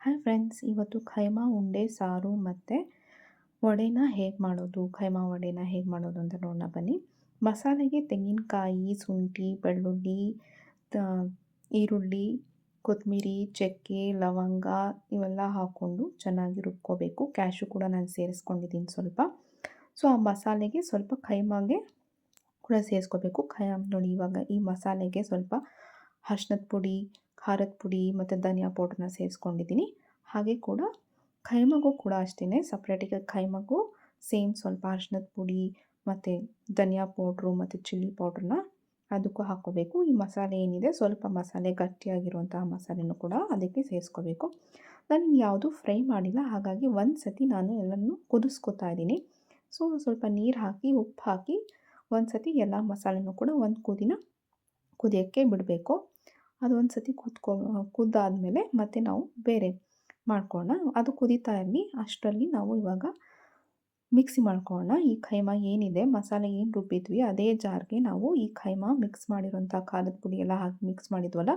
Hi friends, ಇವತ್ತು ಖೈಮಾ ಉಂಡೆ ಸಾರು ಮತ್ತು ವಡೆನ ಹೇಗೆ ಮಾಡೋದು, ಖೈಮಾ ವಡೆನ ಹೇಗೆ ಮಾಡೋದು ಅಂತ ನೋಡೋಣ ಬನ್ನಿ. ಮಸಾಲೆಗೆ ತೆಂಗಿನಕಾಯಿ, ಶುಂಠಿ, ಬೆಳ್ಳುಳ್ಳಿ, ತ- ಈರುಳ್ಳಿ, ಕೊತ್ತಂಬರಿ, ಚಕ್ಕೆ, ಲವಂಗ ಇವೆಲ್ಲ ಹಾಕ್ಕೊಂಡು ಚೆನ್ನಾಗಿ ರುಬ್ಕೋಬೇಕು. ಕ್ಯಾಶು ಕೂಡ ನಾನು ಸೇರಿಸ್ಕೊಂಡಿದ್ದೀನಿ ಸ್ವಲ್ಪ. ಸೊ ಆ ಮಸಾಲೆಗೆ ಸ್ವಲ್ಪ ಖೈಮಾಗೆ ಕೂಡ ಸೇರಿಸ್ಕೋಬೇಕು. ನೋಡಿ, ಇವಾಗ ಈ ಮಸಾಲೆಗೆ ಸ್ವಲ್ಪ ಅರ್ಶಿನದ ಪುಡಿ, ಖಾರದ ಪುಡಿ ಮತ್ತು ಧನಿಯಾ ಪೌಡ್ರನ್ನ ಸೇರಿಸ್ಕೊಂಡಿದ್ದೀನಿ. ಹಾಗೆ ಕೂಡ ಖೈಮಾಗೂ ಕೂಡ ಅಷ್ಟೇ, ಸಪ್ರೇಟಿಗೆ ಖೈಮಾಗೂ ಸೇಮ್ ಸ್ವಲ್ಪ ಅರ್ಶಿನದ ಪುಡಿ ಮತ್ತು ಧನಿಯಾ ಪೌಡ್ರು ಮತ್ತು ಚಿಲ್ಲಿ ಪೌಡ್ರನ್ನ ಅದಕ್ಕೂ ಹಾಕ್ಕೋಬೇಕು. ಈ ಮಸಾಲೆ ಏನಿದೆ ಸ್ವಲ್ಪ ಮಸಾಲೆ ಗಟ್ಟಿಯಾಗಿರುವಂತಹ ಮಸಾಲೆನೂ ಕೂಡ ಅದಕ್ಕೆ ಸೇರಿಸ್ಕೋಬೇಕು. ನಾನು ಯಾವುದು ಫ್ರೈ ಮಾಡಿಲ್ಲ, ಹಾಗಾಗಿ ಒಂದು ಸತಿ ನಾನು ಎಲ್ಲನೂ ಕುದಿಸ್ಕೊತಾ ಇದ್ದೀನಿ. ಸೊ ಸ್ವಲ್ಪ ನೀರು ಹಾಕಿ ಉಪ್ಪು ಹಾಕಿ ಒಂದು ಸತಿ ಎಲ್ಲ ಮಸಾಲೆನೂ ಕೂಡ ಒಂದು ಕುದಿಯೋಕ್ಕೆ ಬಿಡಬೇಕು. ಅದು ಒಂದು ಸತಿ ಕುದ್ದಾದಮೇಲೆ ಮತ್ತೆ ನಾವು ಬೇರೆ ಮಾಡ್ಕೊಳ್ಳೋಣ. ಅದು ಕುದೀತಾ ಇರಲಿ, ಅಷ್ಟರಲ್ಲಿ ನಾವು ಇವಾಗ ಮಿಕ್ಸಿ ಮಾಡ್ಕೊಳ್ಳೋಣ. ಈ ಖೈಮಾ ಏನಿದೆ, ಮಸಾಲೆ ಏನು ರುಬ್ಬಿದ್ವಿ ಅದೇ ಜಾರ್ಗೆ ನಾವು ಈ ಖೈಮಾ ಮಿಕ್ಸ್ ಮಾಡಿರೋಂಥ ಖಾರದ ಪುಡಿ ಎಲ್ಲ ಹಾಕಿ ಮಿಕ್ಸ್ ಮಾಡಿದ್ವಲ್ಲ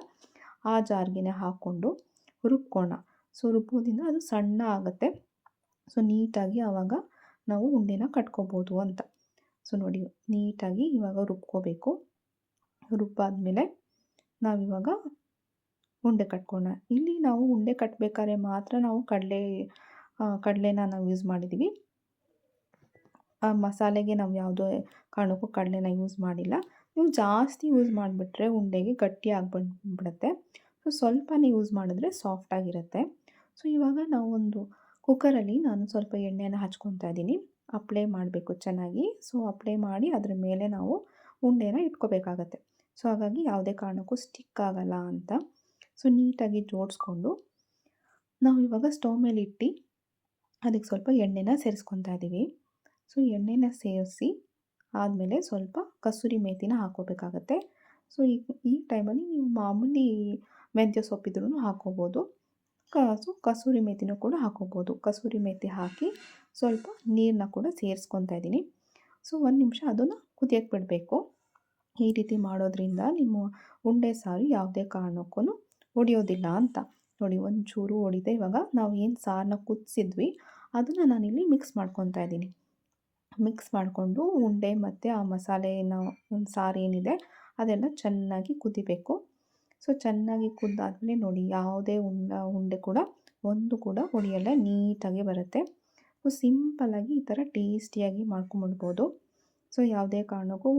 ಆ ಜಾರ್ಗೆ ಹಾಕ್ಕೊಂಡು ರುಬ್ಕೊಳ್ಳೋಣ. ಸೊ ರುಬ್ಬೋದ್ರಿಂದ ಅದು ಸಣ್ಣ ಆಗುತ್ತೆ. ಸೊ ನೀಟಾಗಿ ಆವಾಗ ನಾವು ಉಂಡೆನ ಕಟ್ಕೋಬೋದು ಅಂತ. ಸೊ ನೋಡಿ, ನೀಟಾಗಿ ಇವಾಗ ರುಬ್ಕೋಬೇಕು. ರುಬ್ಬಾದ್ಮೇಲೆ ನಾವಿವಾಗ ಉಂಡೆ ಕಟ್ಕೊಳ್ಳೋಣ. ಇಲ್ಲಿ ನಾವು ಉಂಡೆ ಕಟ್ಟಬೇಕಾದ್ರೆ ಮಾತ್ರ ನಾವು ಕಡಲೆನ ನಾವು ಯೂಸ್ ಮಾಡಿದ್ದೀವಿ. ಆ ಮಸಾಲೆಗೆ ನಾವು ಯಾವುದೇ ಕಾರಣಕ್ಕೂ ಕಡಲೆನ ಯೂಸ್ ಮಾಡಿಲ್ಲ. ನೀವು ಜಾಸ್ತಿ ಯೂಸ್ ಮಾಡಿಬಿಟ್ರೆ ಉಂಡೆಗೆ ಗಟ್ಟಿ ಆಗಿಬಿಡುತ್ತೆ. ಸೊ ಸ್ವಲ್ಪನೇ ಯೂಸ್ ಮಾಡಿದ್ರೆ ಸಾಫ್ಟಾಗಿರುತ್ತೆ. ಸೊ ಇವಾಗ ನಾವೊಂದು ಕುಕ್ಕರಲ್ಲಿ ನಾನು ಸ್ವಲ್ಪ ಎಣ್ಣೆನ ಹಚ್ಕೊತಾ ಇದ್ದೀನಿ. ಅಪ್ಲೈ ಮಾಡಬೇಕು ಚೆನ್ನಾಗಿ. ಸೊ ಅಪ್ಲೈ ಮಾಡಿ ಅದರ ಮೇಲೆ ನಾವು ಉಂಡೆನ ಇಟ್ಕೋಬೇಕಾಗತ್ತೆ. ಸೊ ಹಾಗಾಗಿ ಯಾವುದೇ ಕಾರಣಕ್ಕೂ ಸ್ಟಿಕ್ ಆಗಲ್ಲ ಅಂತ. ಸೊ ನೀಟಾಗಿ ಜೋಡಿಸ್ಕೊಂಡು ನಾವು ಇವಾಗ ಸ್ಟವ್ ಮೇಲೆ ಇಟ್ಟು ಅದಕ್ಕೆ ಸ್ವಲ್ಪ ಎಣ್ಣೆನ ಸೇರಿಸ್ಕೊತಾ ಇದ್ದೀವಿ. ಸೊ ಎಣ್ಣೆನ ಸೇರಿಸಿ ಆದಮೇಲೆ ಸ್ವಲ್ಪ ಕಸೂರಿ ಮೇಥಿನ ಹಾಕ್ಕೋಬೇಕಾಗತ್ತೆ. ಸೊ ಈ ಟೈಮಲ್ಲಿ ನೀವು ಮಾಮೂಲಿ ಮೆಂತ್ಯ ಸೊಪ್ಪಿದ್ರೂ ಹಾಕ್ಕೋಬೋದು. ಸೊ ಕಸೂರಿ ಮೇಥಿನೂ ಕೂಡ ಹಾಕ್ಕೋಬೋದು. ಕಸೂರಿ ಮೇಥಿ ಹಾಕಿ ಸ್ವಲ್ಪ ನೀರನ್ನ ಕೂಡ ಸೇರಿಸ್ಕೊತಾ ಇದ್ದೀನಿ. ಸೊ ಒಂದು ನಿಮಿಷ ಅದನ್ನು ಕುದಿಯೋಕ್ಕೆ ಬಿಡಬೇಕು. ಈ ರೀತಿ ಮಾಡೋದ್ರಿಂದ ನಿಮ್ಮ ಉಂಡೆ ಸಾರು ಯಾವುದೇ ಕಾರಣಕ್ಕೂ ಒಡೆಯೋದಿಲ್ಲ ಅಂತ. ನೋಡಿ, ಒಂಚೂರು ಒಡಿದೆ. ಇವಾಗ ನಾವು ಏನು ಸಾರನ್ನ ಕುದಿಸಿದ್ವಿ ಅದನ್ನು ನಾನಿಲ್ಲಿ ಮಿಕ್ಸ್ ಮಾಡ್ಕೊತಾ ಇದ್ದೀನಿ. ಮಿಕ್ಸ್ ಮಾಡಿಕೊಂಡು ಉಂಡೆ ಮತ್ತು ಆ ಮಸಾಲೆನ ಸಾರು ಏನಿದೆ ಅದೆಲ್ಲ ಚೆನ್ನಾಗಿ ಕುದಿಬೇಕು. ಸೊ ಚೆನ್ನಾಗಿ ಕುದ್ದಾದ್ಮೇಲೆ ನೋಡಿ, ಯಾವುದೇ ಉಂಡೆ ಕೂಡ ಒಂದು ಕೂಡ ಒಡೆಯಲ್ಲ, ನೀಟಾಗಿ ಬರುತ್ತೆ. ಸೊ ಸಿಂಪಲ್ಲಾಗಿ ಈ ಥರ ಟೇಸ್ಟಿಯಾಗಿ ಮಾಡ್ಕೊಂಬಿಡ್ಬೋದು. ಸೊ ಯಾವುದೇ ಕಾರಣಕ್ಕೂ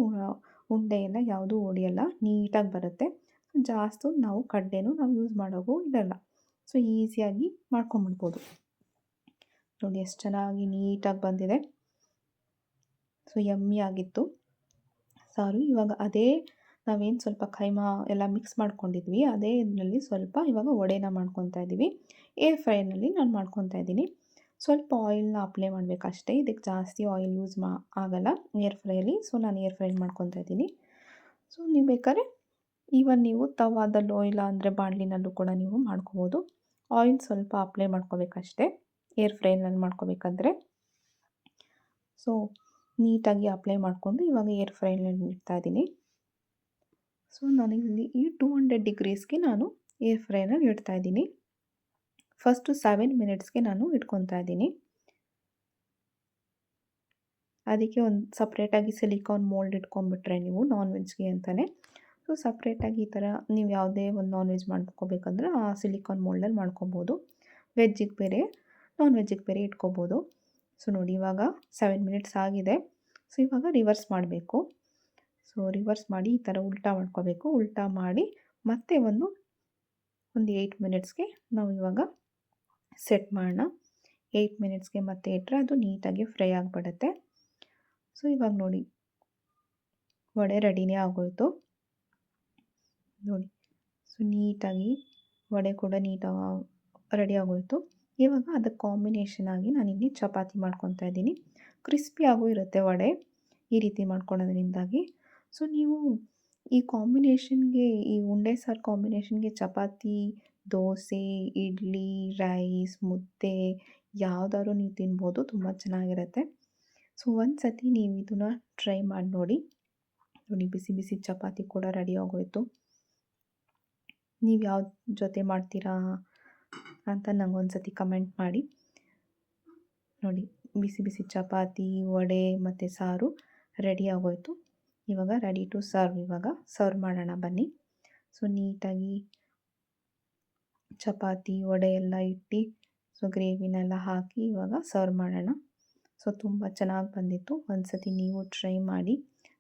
ಉಂಡೆ ಎಲ್ಲ ಯಾವುದೂ ಒಡೆಯಲ್ಲ, ನೀಟಾಗಿ ಬರುತ್ತೆ. ಜಾಸ್ತಿ ನಾವು ಕಡಲೆನೂ ನಾವು ಯೂಸ್ ಮಾಡೋಕ್ಕೂ ಇರಲ್ಲ. ಸೊ ಈಸಿಯಾಗಿ ಮಾಡ್ಕೊಂಬಿಡ್ಬೋದು. ನೋಡಿ ಎಷ್ಟು ಚೆನ್ನಾಗಿ ನೀಟಾಗಿ ಬಂದಿದೆ. ಸೊ ಯಮ್ಮಿ ಆಗಿತ್ತು ಸಾರು. ಇವಾಗ ಅದೇ ನಾವೇನು ಸ್ವಲ್ಪ ಖೈಮಾ ಎಲ್ಲ ಮಿಕ್ಸ್ ಮಾಡ್ಕೊಂಡಿದ್ವಿ ಅದೇ ಇದರಲ್ಲಿ ಸ್ವಲ್ಪ ಇವಾಗ ವಡೆನ ಮಾಡ್ಕೊತಾ ಇದ್ದೀವಿ. ಏರ್ ಫ್ರೈನಲ್ಲಿ ನಾನು ಮಾಡ್ಕೊತಾ ಇದ್ದೀನಿ. ಸ್ವಲ್ಪ ಆಯಿಲ್ನ ಅಪ್ಲೈ ಮಾಡಬೇಕಷ್ಟೇ. ಇದಕ್ಕೆ ಜಾಸ್ತಿ ಆಯಿಲ್ ಯೂಸ್ ಆಗಲ್ಲ ಏರ್ ಫ್ರೈಯಲ್ಲಿ. ಸೊ ನಾನು ಏರ್ ಫ್ರೈ ಮಾಡ್ಕೊತಾ ಇದ್ದೀನಿ. ಸೊ ನೀವು ಬೇಕಾದ್ರೆ ನೀವು ತವಾದಲ್ಲೋ ಇಲ್ಲ ಅಂದರೆ ಬಾಣಲಿನಲ್ಲೂ ಕೂಡ ನೀವು ಮಾಡ್ಕೋಬೋದು. ಆಯಿಲ್ ಸ್ವಲ್ಪ ಅಪ್ಲೈ ಮಾಡ್ಕೋಬೇಕಷ್ಟೇ ಏರ್ ಫ್ರೈನಲ್ಲಿ ಮಾಡ್ಕೋಬೇಕಾದ್ರೆ. ಸೊ ನೀಟಾಗಿ ಅಪ್ಲೈ ಮಾಡಿಕೊಂಡು ಇವಾಗ ಏರ್ ಫ್ರೈನಲ್ಲಿ ಇಡ್ತಾ ಇದ್ದೀನಿ. ಸೊ ನನಗಿಲ್ಲಿ ಈ 200 ಡಿಗ್ರೀಸ್ಗೆ ನಾನು ಏರ್ ಫ್ರೈನಲ್ಲಿ ಇಡ್ತಾ ಇದ್ದೀನಿ. ಫಸ್ಟು 7 ಮಿನಿಟ್ಸ್ಗೆ ನಾನು ಇಟ್ಕೊತಾ ಇದ್ದೀನಿ. ಅದಕ್ಕೆ ಒಂದು ಸಪ್ರೇಟಾಗಿ ಸಿಲಿಕಾನ್ ಮೋಲ್ಡ್ ಇಟ್ಕೊಂಡ್ಬಿಟ್ರೆ ನೀವು ನಾನ್ ವೆಜ್ಗೆ ಅಂತಲೇ. ಸೊ ಸಪ್ರೇಟಾಗಿ ಈ ಥರ ನೀವು ಯಾವುದೇ ಒಂದು ನಾನ್ ವೆಜ್ ಮಾಡ್ಕೋಬೇಕಂದ್ರೆ ಆ ಸಿಲಿಕಾನ್ ಮೋಲ್ಡಲ್ಲಿ ಮಾಡ್ಕೊಬೋದು. ವೆಜ್ಜಿಗೆ ಬೇರೆ, ನಾನ್ ವೆಜ್ಜಿಗೆ ಬೇರೆ ಇಟ್ಕೋಬೋದು. ಸೊ ನೋಡಿ, ಇವಾಗ 7 ಮಿನಿಟ್ಸ್ ಆಗಿದೆ. ಸೊ ಇವಾಗ ರಿವರ್ಸ್ ಮಾಡಬೇಕು. ಸೊ ರಿವರ್ಸ್ ಮಾಡಿ ಈ ಥರ ಉಲ್ಟಾ ಮಾಡ್ಕೋಬೇಕು. ಉಲ್ಟಾ ಮಾಡಿ ಮತ್ತೆ ಒಂದು 8 ಮಿನಿಟ್ಸ್ಗೆ ನಾವು ಇವಾಗ ಸೆಟ್ ಮಾಡೋಣ. 8 ಮಿನಿಟ್ಸ್ಗೆ ಮತ್ತೆ ಇಟ್ಟರೆ ಅದು ನೀಟಾಗಿ ಫ್ರೈ ಆಗಿಬಿಡುತ್ತೆ. ಸೊ ಇವಾಗ ನೋಡಿ, ವಡೆ ರೆಡಿನೇ ಆಗೋಯಿತು ನೋಡಿ. ಸೊ ನೀಟಾಗಿ ವಡೆ ಕೂಡ ನೀಟಾಗಿ ರೆಡಿ ಆಗೋಯಿತು. ಇವಾಗ ಅದಕ್ಕೆ ಕಾಂಬಿನೇಷನ್ ಆಗಿ ನಾನಿಲ್ಲಿ ಚಪಾತಿ ಮಾಡ್ಕೊತಾ ಇದ್ದೀನಿ. ಕ್ರಿಸ್ಪಿಯಾಗೂ ಇರುತ್ತೆ ವಡೆ ಈ ರೀತಿ ಮಾಡ್ಕೊಳೋದ್ರಿಂದಾಗಿ. ಸೊ ನೀವು ಈ ಕಾಂಬಿನೇಷನ್ಗೆ, ಈ ಉಂಡೆ ಸಾರು ಕಾಂಬಿನೇಷನ್ಗೆ ಚಪಾತಿ, ದೋಸೆ, ಇಡ್ಲಿ, ರೈಸ್, ಮುದ್ದೆ ಯಾವುದಾದ್ರು ನೀವು ತಿನ್ಬೋದು, ತುಂಬ ಚೆನ್ನಾಗಿರುತ್ತೆ. ಸೊ ಒಂದು ಸತಿ ನೀವು ಇದನ್ನು ಟ್ರೈ ಮಾಡಿ ನೋಡಿ. ನೋಡಿ, ಬಿಸಿ ಬಿಸಿ ಚಪಾತಿ ಕೂಡ ರೆಡಿ ಆಗೋಯಿತು. ನೀವು ಯಾವ ಜೊತೆ ಮಾಡ್ತೀರಾ ಅಂತ ನಂಗೊಂದು ಸತಿ ಕಮೆಂಟ್ ಮಾಡಿ. ನೋಡಿ, ಬಿಸಿ ಬಿಸಿ ಚಪಾತಿ, ವಡೆ ಮತ್ತು ಸಾರು ರೆಡಿ ಆಗೋಯ್ತು. ಇವಾಗ ರೆಡಿ ಟು ಸರ್ವ್. ಇವಾಗ ಸರ್ವ್ ಮಾಡೋಣ ಬನ್ನಿ. ಸೊ ನೀಟಾಗಿ ಚಪಾತಿ ವಡೆ ಎಲ್ಲ ಇಟ್ಟು ಸೊ ಗ್ರೇವಿನೆಲ್ಲ ಹಾಕಿ ಇವಾಗ ಸರ್ವ್ ಮಾಡೋಣ. ಸೊ ತುಂಬ ಚೆನ್ನಾಗಿ ಬಂದಿತ್ತು. ಒಂದು ಸತಿ ನೀವು ಟ್ರೈ ಮಾಡಿ.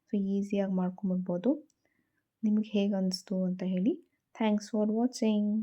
ಸೊ ಈಸಿಯಾಗಿ ಮಾಡ್ಕೊಂಬಿಡ್ಬೋದು. ನಿಮಗೆ ಹೇಗೆ ಅನಿಸ್ತು ಅಂತ ಹೇಳಿ. Thanks for watching.